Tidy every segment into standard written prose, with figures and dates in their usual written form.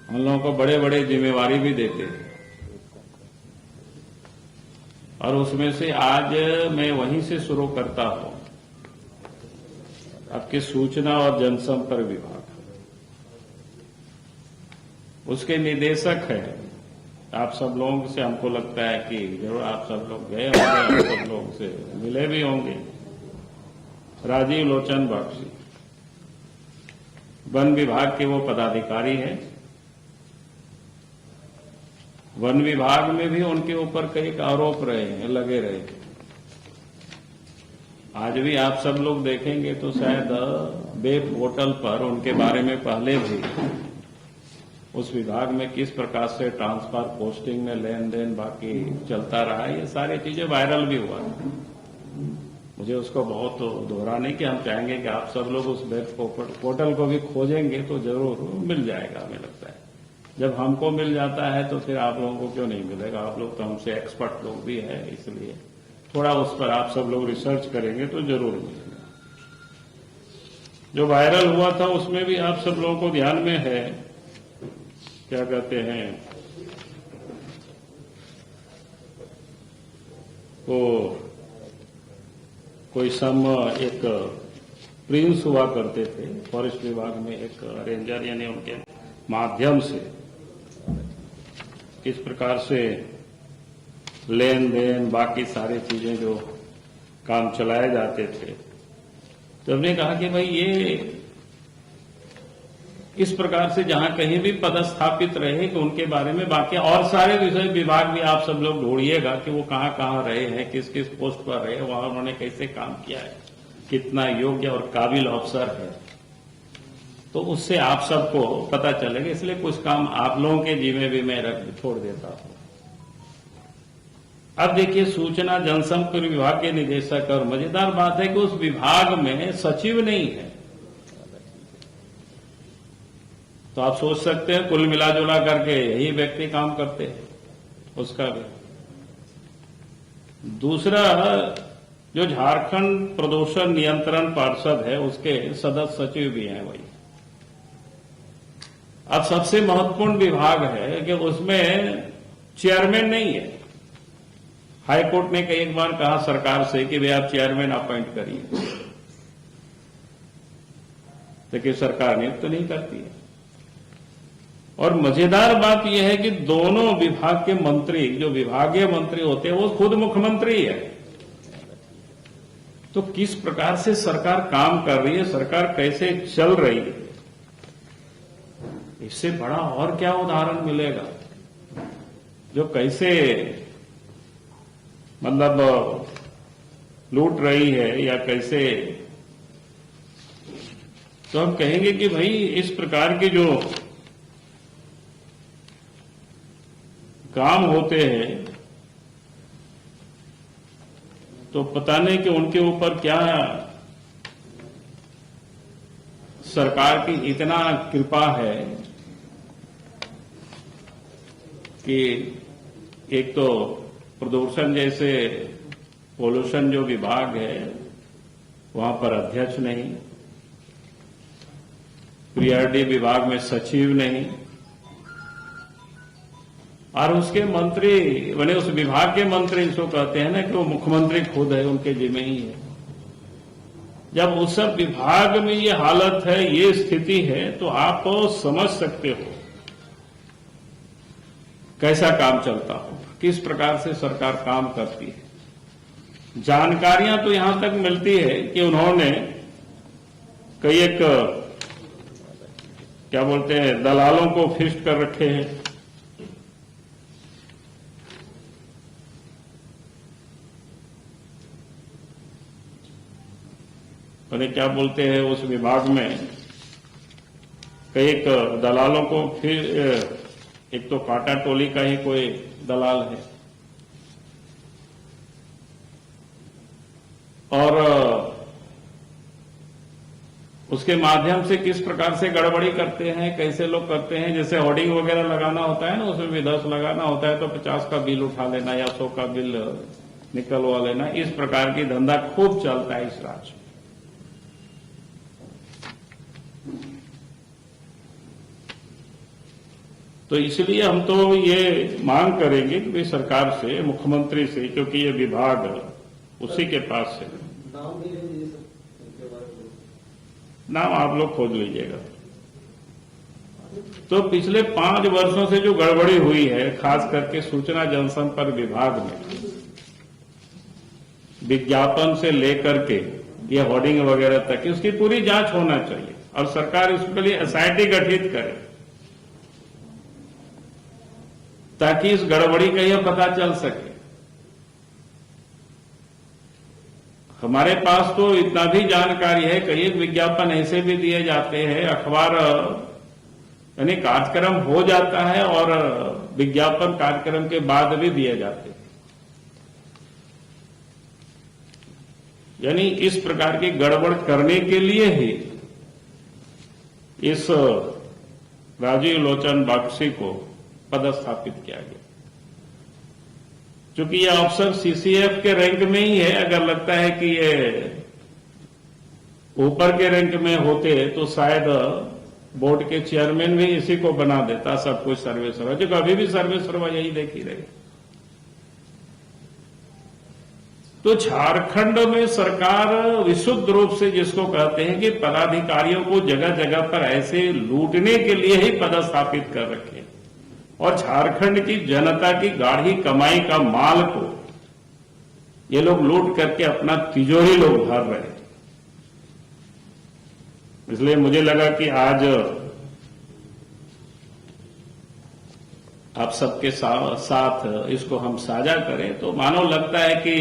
हम लोगों को बड़े बड़े जिम्मेवारी भी देते हैं। और उसमें से आज मैं वहीं से शुरू करता हूं, आपके सूचना और जनसंपर्क विभाग, उसके निदेशक है। आप सब लोगों से हमको लगता है कि जरूर आप सब लोग गए होंगे, आप सब लोगों से मिले भी होंगे। राजीव लोचन बख्शी वन विभाग के वो पदाधिकारी हैं। वन विभाग में भी उनके ऊपर कई आरोप रहे हैं, लगे रहे हैं। आज भी आप सब लोग देखेंगे तो शायद वेब पोर्टल पर उनके बारे में पहले भी उस विभाग में किस प्रकार से ट्रांसफर, पोस्टिंग में लेन देन बाकी चलता रहा, ये सारी चीजें वायरल भी हुआ। मुझे उसको बहुत दोहरा नहीं कि हम चाहेंगे कि आप सब लोग उस वेब पोर्टल को भी खोजेंगे तो जरूर मिल जाएगा। हमें लगता है जब हमको मिल जाता है तो फिर आप लोगों को क्यों नहीं मिलेगा। आप लोग तो हमसे एक्सपर्ट लोग भी हैं, इसलिए थोड़ा उस पर आप सब लोग रिसर्च करेंगे तो जरूर मिलेगा। जो वायरल हुआ था उसमें भी आप सब लोगों को ध्यान में है, क्या कहते हैं, वो कोई एक प्रिंस हुआ करते थे फॉरेस्ट विभाग में, एक रेंजर, यानी उनके माध्यम से किस प्रकार से लेन देन बाकी सारी चीजें जो काम चलाए जाते थे। तो हमने कहा कि भाई ये इस प्रकार से जहां कहीं भी पदस्थापित रहे कि उनके बारे में बाकी और सारे विषय विभाग भी आप सब लोग ढूंढिएगा कि वो कहां कहां रहे हैं, किस किस पोस्ट पर रहे, वहां उन्होंने कैसे काम किया है, कितना योग्य और काबिल अफसर है, तो उससे आप सबको पता चलेगा। इसलिए कुछ काम आप लोगों के जिम्मे भी मैं छोड़ देता हूं। अब देखिए, सूचना जनसंपर्क विभाग के निदेशक, और मजेदार बात है कि उस विभाग में सचिव नहीं है। तो आप सोच सकते हैं कुल मिला जुला करके यही व्यक्ति काम करते हैं उसका भी। दूसरा, जो झारखंड प्रदूषण नियंत्रण पार्षद है उसके सदस्य सचिव भी हैं वही। अब सबसे महत्वपूर्ण विभाग है कि उसमें चेयरमैन नहीं है। हाईकोर्ट ने एक बार कहा सरकार से कि वे आप चेयरमैन अपॉइंट करिए, लेकिन सरकार नियुक्त तो नहीं करती है। और मजेदार बात यह है कि दोनों विभाग के मंत्री, जो विभागीय मंत्री होते हैं, वो खुद मुख्यमंत्री है। तो किस प्रकार से सरकार काम कर रही है, सरकार कैसे चल रही है, इससे बड़ा और क्या उदाहरण मिलेगा जो कैसे मतलब लूट रही है या कैसे। तो हम कहेंगे कि भाई इस प्रकार के जो काम होते हैं तो पता नहीं कि उनके ऊपर क्या सरकार की इतना कृपा है कि एक तो प्रदूषण जैसे पोल्यूशन जो विभाग है वहां पर अध्यक्ष नहीं, पीआरडी विभाग में सचिव नहीं, और उसके मंत्री बने, उस विभाग के मंत्री इसको कहते हैं ना कि वो मुख्यमंत्री खुद है, उनके जिम्मे ही है। जब उस सब विभाग में ये हालत है, ये स्थिति है, तो आप समझ सकते हो कैसा काम चलता हो, किस प्रकार से सरकार काम करती है। जानकारियां तो यहां तक मिलती है कि उन्होंने कई एक क्या बोलते हैं दलालों को फिक्स कर रखे हैं। उन्हें क्या बोलते हैं उस विभाग में कई एक दलालों को, फिर एक तो कांटा टोली का ही कोई दलाल है, और उसके माध्यम से किस प्रकार से गड़बड़ी करते हैं, कैसे लोग करते हैं। जैसे होर्डिंग वगैरह लगाना होता है ना, उसमें भी 10 लगाना होता है तो 50 का बिल उठा लेना या 100 का बिल निकलवा लेना। इस प्रकार की धंधा खूब चलता है इस राज्य में। तो इसलिए हम तो ये मांग करेंगे कि सरकार से, मुख्यमंत्री से, क्योंकि ये विभाग उसी के पास है। नाम आप लोग खोज लीजिएगा। तो पिछले 5 वर्षों से जो गड़बड़ी हुई है, खास करके सूचना जनसंपर्क विभाग में, विज्ञापन से लेकर के ये होर्डिंग वगैरह तक, उसकी पूरी जांच होना चाहिए और सरकार इसके लिए एसआईटी गठित करे ताकि इस गड़बड़ी का यह पता चल सके। हमारे पास तो इतना भी जानकारी है, कई विज्ञापन ऐसे भी दिए जाते हैं, अखबार यानी कार्यक्रम हो जाता है और विज्ञापन कार्यक्रम के बाद भी दिए जाते हैं। यानी इस प्रकार की गड़बड़ करने के लिए ही इस राजीव लोचन बख्शी को पदस्थापित किया गया। चूंकि ये अफसर सीसीएफ के रैंक में ही है, अगर लगता है कि ये ऊपर के रैंक में होते तो शायद बोर्ड के चेयरमैन भी इसी को बना देता, सब कुछ सर्वेसर्वा, जो अभी भी सर्वेसर्वा यही देखी रहे। तो झारखंड में सरकार विशुद्ध रूप से जिसको कहते हैं कि पदाधिकारियों को जगह जगह पर ऐसे लूटने के लिए ही पदस्थापित कर रखे और झारखंड की जनता की गाढ़ी कमाई का माल को ये लोग लूट करके अपना तिजोरी लोग भर रहे हैं। इसलिए मुझे लगा कि आज आप सबके साथ इसको हम साझा करें तो मानो लगता है कि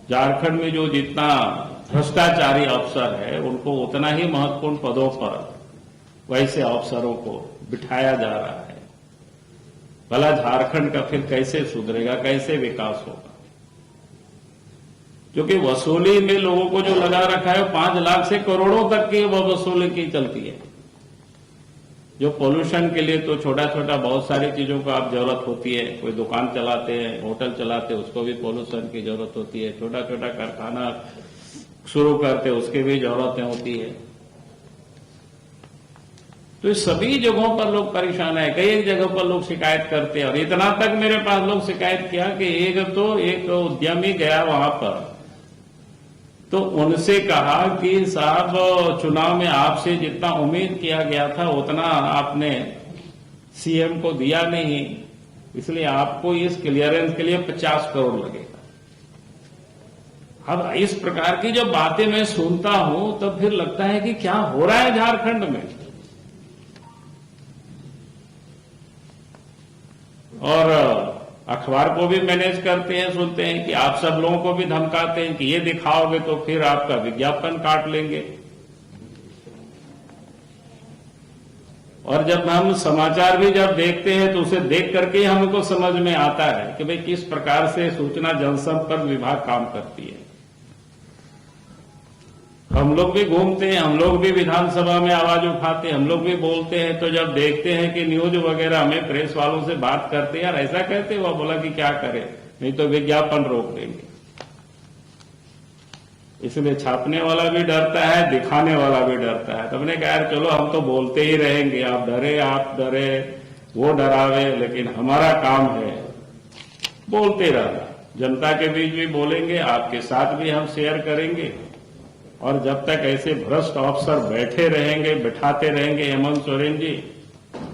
झारखंड में जो जितना भ्रष्टाचारी अफसर है उनको उतना ही महत्वपूर्ण पदों पर वैसे अफसरों को बिठाया जा रहा है। भला झारखंड का फिर कैसे सुधरेगा, कैसे विकास होगा? क्योंकि वसूली में लोगों को जो लगा रखा है 5 लाख से करोड़ों तक की वह वसूली की चलती है। जो पोल्यूशन के लिए तो छोटा छोटा बहुत सारी चीजों को आप जरूरत होती है, कोई दुकान चलाते हैं, होटल चलाते हैं, उसको भी पोल्यूशन की जरूरत होती है, छोटा छोटा कारखाना शुरू करते उसके भी जरूरतें होती है। तो इस सभी जगहों पर लोग परेशान है, कई जगहों पर लोग शिकायत करते हैं और इतना तक मेरे पास लोग शिकायत किया कि एक उद्यमी गया वहां पर तो उनसे कहा कि साहब चुनाव में आपसे जितना उम्मीद किया गया था उतना आपने सीएम को दिया नहीं, इसलिए आपको इस क्लियरेंस के लिए 50 करोड़ लगेगा। अब इस प्रकार की जब बातें मैं सुनता हूं तब फिर लगता है कि क्या हो रहा है झारखंड में। और अखबार को भी मैनेज करते हैं, सुनते हैं कि आप सब लोगों को भी धमकाते हैं कि ये दिखाओगे तो फिर आपका विज्ञापन काट लेंगे। और जब हम समाचार भी जब देखते हैं तो उसे देख करके हमको समझ में आता है कि भाई किस प्रकार से सूचना जनसंपर्क विभाग काम करती है। हम लोग भी घूमते हैं, हम लोग भी विधानसभा में आवाज उठाते हैं, हम लोग भी बोलते हैं, तो जब देखते हैं कि न्यूज वगैरह में प्रेस वालों से बात करते हैं, यार ऐसा कहते हुआ बोला कि क्या करें, नहीं तो विज्ञापन रोक देंगे। इसलिए छापने वाला भी डरता है, दिखाने वाला भी डरता है। तो हमने कहा यार चलो हम तो बोलते ही रहेंगे, आप डरे वो डरावे, लेकिन हमारा काम है बोलते रहना। जनता के बीच भी बोलेंगे, आपके साथ भी हम शेयर करेंगे और जब तक ऐसे भ्रष्ट अफसर बैठे रहेंगे, बिठाते रहेंगे हेमंत सोरेन जी,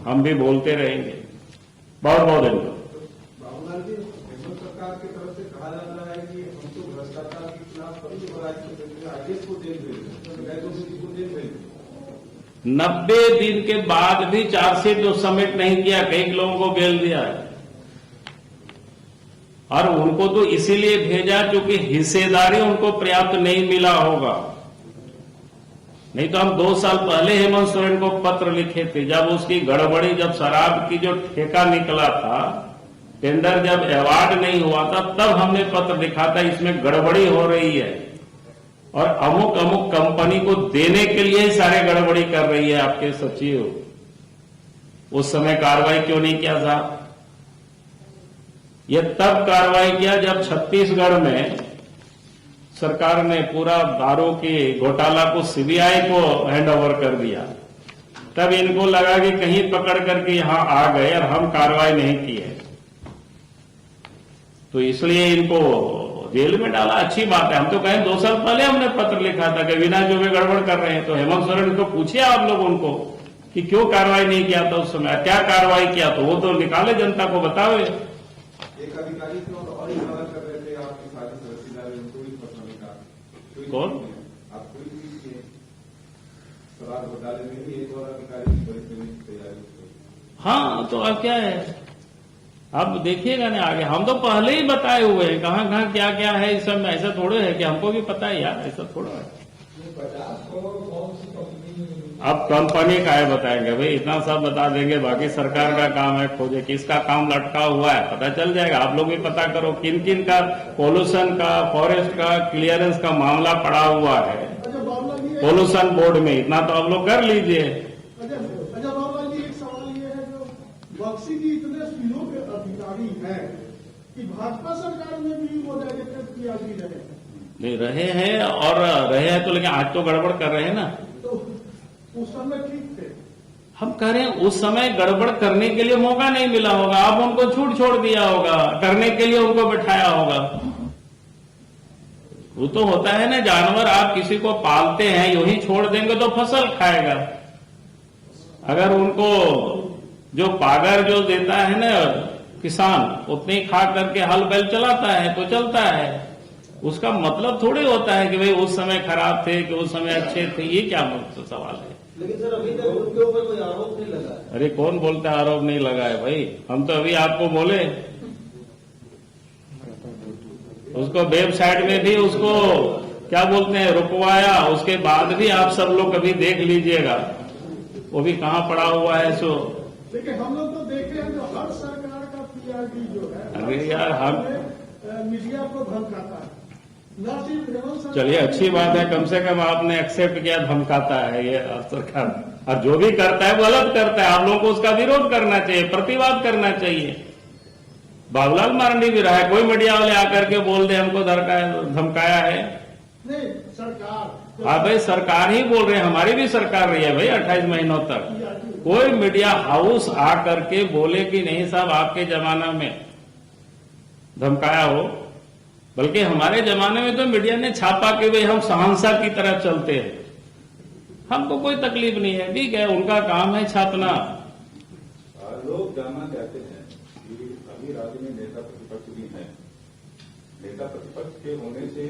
हम भी बोलते रहेंगे। बहुत बहुत धन्यवाद। बाबूलाल जी, हेमंत सरकार की तरफ से कहा जा रहा है कि हम तो भ्रष्टाचार के खिलाफ आदेश को जेल भेज 90 दिन के बाद भी चार्जशीट जो सबमिट नहीं किया, कई लोगों को बेल दिया है और उनको तो इसीलिए भेजा क्योंकि हिस्सेदारी उनको पर्याप्त नहीं मिला होगा। नहीं तो हम 2 साल पहले हेमंत सोरेन को पत्र लिखे थे, जब उसकी गड़बड़ी, जब शराब की जो ठेका निकला था, टेंडर जब अवार्ड नहीं हुआ था, तब हमने पत्र लिखा था इसमें गड़बड़ी हो रही है और अमुक अमुक कंपनी को देने के लिए ही सारे गड़बड़ी कर रही है आपके सचिव। उस समय कार्रवाई क्यों नहीं किया था? यह तब कार्रवाई किया जब छत्तीसगढ़ में सरकार ने पूरा दारू के घोटाला को सीबीआई को हैंड ओवर कर दिया तब इनको लगा कि कहीं पकड़ करके यहां आ गए और हम कार्रवाई नहीं की है, तो इसलिए इनको जेल में डाला। अच्छी बात है। हम तो कहें 2 साल पहले हमने पत्र लिखा था कि अविनाश दुबे गड़बड़ कर रहे हैं, तो हेमंत सोरेन को पूछिए आप लोग उनको कि क्यों कार्रवाई नहीं किया था उस समय, क्या कार्रवाई किया, तो वो तो निकाले, जनता को बतावे। एक अधिकारी थे और इशारा कर रहे थे आपकी सारी रसीदारी उनको भी पत्र निकाल। कौन? आप कोई भी सवाल घोटाले में भी एक और अधिकारी की बड़ी तैयारी। हाँ, तो अब क्या है, अब देखिएगा ना आगे। हम तो पहले ही बताए हुए हैं कहाँ कहाँ क्या क्या है इस सब में। ऐसा थोड़े है कि हमको भी पता है यार, ऐसा थोड़ा है। 50 करोड़ कौन सी कंपनी? अब कंपनी का है बताएंगे भाई, इतना सब बता देंगे, बाकी सरकार का काम है खोजे किसका काम लटका हुआ है, पता चल जाएगा। आप लोग भी पता करो किन किन का पोल्यूशन का, फॉरेस्ट का, क्लियरेंस का मामला पड़ा हुआ है पोल्यूशन बोर्ड में, इतना तो आप लोग कर लीजिए। अच्छा बाबा जी, एक सवाल ये है, जो बक्सी की इतने सीओ के अधिकारी हैं कि भाजपा सरकार में भी वो डेलीगेटेड पीआरडी रहे, नहीं रहे हैं और रहे हैं तो, लेकिन आज तो गड़बड़ कर रहे हैं ना। तो उस समय ठीक थे। हम कह रहे हैं उस समय गड़बड़ करने के लिए मौका नहीं मिला होगा, आप उनको छूट छोड़ दिया होगा, करने के लिए उनको बिठाया होगा। वो तो होता है ना, जानवर आप किसी को पालते हैं, यूं ही छोड़ देंगे तो फसल खाएगा। अगर उनको जो पागर जो देता है ना किसान, उतनी खा करके हल बैल चलाता है तो चलता है। उसका मतलब थोड़ी होता है कि भाई उस समय खराब थे कि उस समय अच्छे थे, ये क्या सवाल है। लेकिन सर अभी तक उनके ऊपर कोई आरोप नहीं लगा है। अरे कौन बोलता है आरोप नहीं लगा है भाई, हम तो अभी आपको बोले। उसको वेबसाइट में भी उसको क्या बोलते हैं रुकवाया, उसके बाद भी आप सब लोग कभी देख लीजिएगा वो भी कहाँ पड़ा हुआ है। सो लेकिन हम लोग तो देखे हैं जो हर सरकार का पीआरडी जो है, अरे यार हम मीडिया को धमकाता है, न सिर्फ हेमंत सरकार। चलिए अच्छी बात है, कम से कम आपने एक्सेप्ट किया धमकाता है ये सरकार, और जो भी करता है वो गलत करता है। आप लोगों को उसका विरोध करना चाहिए, प्रतिवाद करना चाहिए। बाबूलाल मरांडी भी रहा है, कोई मीडिया वाले आकर के बोल दे हमको धमकाया है। नहीं सरकार, हाँ भाई सरकार ही बोल रहे हैं, हमारी भी सरकार रही है भाई 28 महीनों तक। कोई मीडिया हाउस आकर के बोले कि नहीं साहब आपके जमाना में धमकाया हो, बल्कि हमारे जमाने में तो मीडिया ने छापा कि भाई हम शहंशाह की तरह चलते हैं, हमको कोई तकलीफ नहीं है, ठीक है उनका काम है छापना। लोग जानना चाहते हैं कि अभी राज्य में नेता प्रतिपक्ष भी है, नेता प्रतिपक्ष के होने से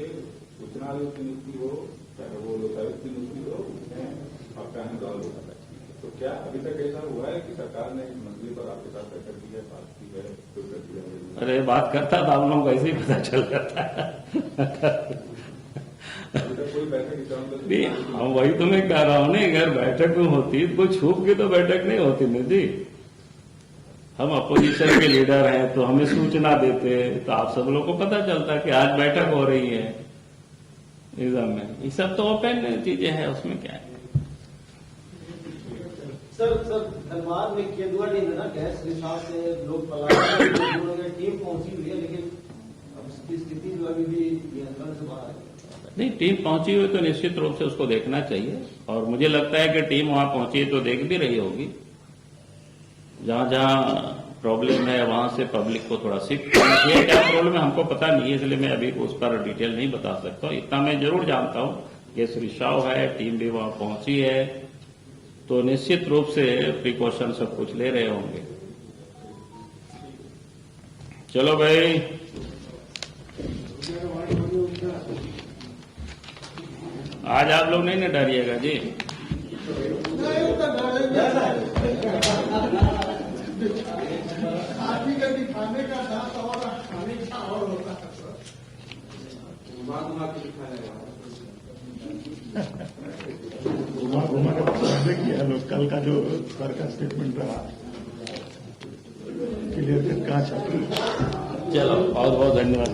सूचना आयोग की नियुक्ति हो, चाहे वो लोकायुक्त की नियुक्ति हो, और चाहे दल हो, तो क्या अभी तक ऐसा हुआ है कि सरकार ने इस मंत्री पर आपके साथ बैठक की है, बात की है, कोई प्रक्रिया है? अरे बात करता था आप लोगों को ऐसे ही पता चल जाता है। अभी तक कोई बैठक नहीं, हम वही तो मैं कह रहा हूँ ना, अगर बैठक में होती तो कोई छुप के तो बैठक नहीं होती ना जी। हम अपोजिशन के लीडर हैं तो हमें सूचना देते, तो आप सब लोगों को पता चलता कि आज बैठक हो रही है एग्जाम में। ये सब तो ओपन चीजें हैं, उसमें क्या है। सर धनबाद में केंदुआ टीम है ना, गैस रिसाव से लोग पलायन टीम पहुंची हुई है, लेकिन अब उसकी स्थिति जो अभी भी नियंत्रण से बाहर है। नहीं, टीम पहुंची हुई तो निश्चित रूप से उसको देखना चाहिए, और मुझे लगता है कि टीम वहां पहुंची तो देख भी रही होगी। जहां जहां प्रॉब्लम है वहां से पब्लिक को थोड़ा शिफ्ट करना चाहिए। क्या प्रॉब्लम है हमको पता नहीं है, इसलिए मैं अभी उस पर डिटेल नहीं बता सकता। इतना मैं जरूर जानता हूं कि रिसाव है, टीम भी वहां पहुंची है, तो निश्चित रूप से प्रिकॉशन सब कुछ ले रहे होंगे। चलो भाई, आज आप लोग नहीं ना डरिएगा जी। आदमी का दिखाने का दांत और खाने का और होता है सर। घुमा के पता किया लोग, कल का जो सर का स्टेटमेंट रहा क्लियर कट कहाँ छपा। चलो बहुत बहुत धन्यवाद।